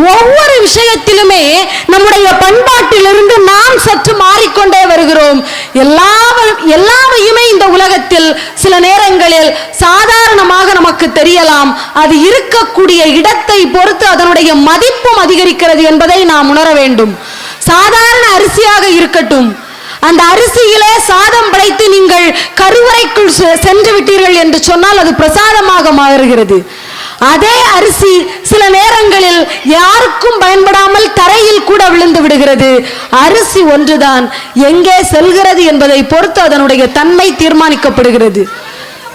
ஒவ்வொரு விஷயத்திலுமே நம்முடைய பண்பாட்டிலிருந்து நாம் சற்று மாறிக்கொண்டே வருகிறோம். எல்லாவையுமே இந்த உலகத்தில் சில நேரங்களில் சாதாரணமாக நமக்கு தெரியலாம். அது இருக்கக்கூடிய இடத்தை பொறுத்து அதனுடைய மதிப்பும் அதிகரிக்கிறது என்பதை நாம் உணர வேண்டும். சாதாரண அரிசியாக இருக்கட்டும், அந்த அரிசியிலே சாதம் படைத்து நீங்கள் கருவறைக்குள் சென்று விட்டீர்கள் என்று சொன்னால் அது பிரசாதமாக மாறுகிறது. அதே அரிசி சில நேரங்களில் யாருக்கும் பயன்படாமல் தரையில் கூட விழுந்து விடுகிறது. அரிசி ஒன்றுதான், எங்கே செல்கிறது என்பதை பொறுத்து அதனுடைய தன்மை தீர்மானிக்கப்படுகிறது.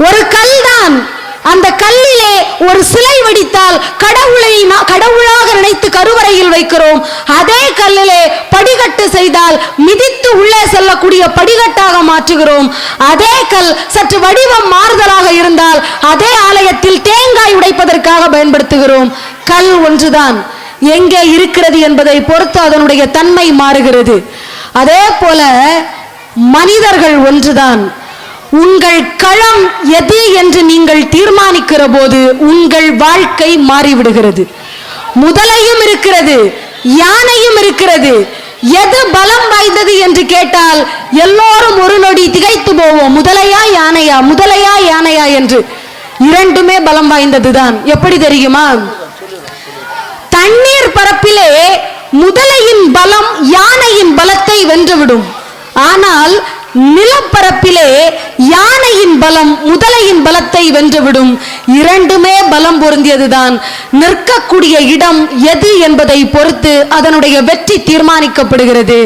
ஒரு கல் தான், அந்த கல்லிலே ஒரு சிலை வடித்தால் கடவுளாக நினைத்து கருவறையில் வைக்கிறோம். அதே கல்லிலே படிகட்டு செய்தால் மிதித்து உள்ளே செல்லக்கூடிய படிகட்டாக மாற்றுகிறோம். அதே கல் சற்று வடிவம் மாறுதலாக இருந்தால் அதே ஆலயத்தில் தேங்காய் உடைப்பதற்காக பயன்படுத்துகிறோம். கல் ஒன்றுதான், எங்கே இருக்கிறது என்பதை பொறுத்து அதனுடைய தன்மை மாறுகிறது. அதே போல மனிதர்கள் ஒன்றுதான். உங்கள் களம் எது என்று நீங்கள் தீர்மானிக்கிற போது உங்கள் வாழ்க்கை மாறிவிடுகிறது. முதலையும் இருக்கிறது, யானையும் இருக்கிறது. எது பலம் வாய்ந்தது என்று கேட்டால் எல்லோரும் ஒரு நொடி திகைத்து போவோம். முதலையா யானையா, முதலையா யானையா என்று. இரண்டுமே பலம் வாய்ந்ததுதான். எப்படி தெரியுமா? தண்ணீர் பரப்பிலே முதலையின் பலம் யானையின் பலத்தை வென்றுவிடும். ஆனால் நிலப்பரப்பிலே யானையின் பலம் முதலையின் பலத்தை வென்றுவிடும். இரண்டுமே பலம் பொருந்தியதுதான். நிற்கக்கூடிய இடம் எது என்பதை பொறுத்து அதனுடைய வெற்றி தீர்மானிக்கப்படுகிறது.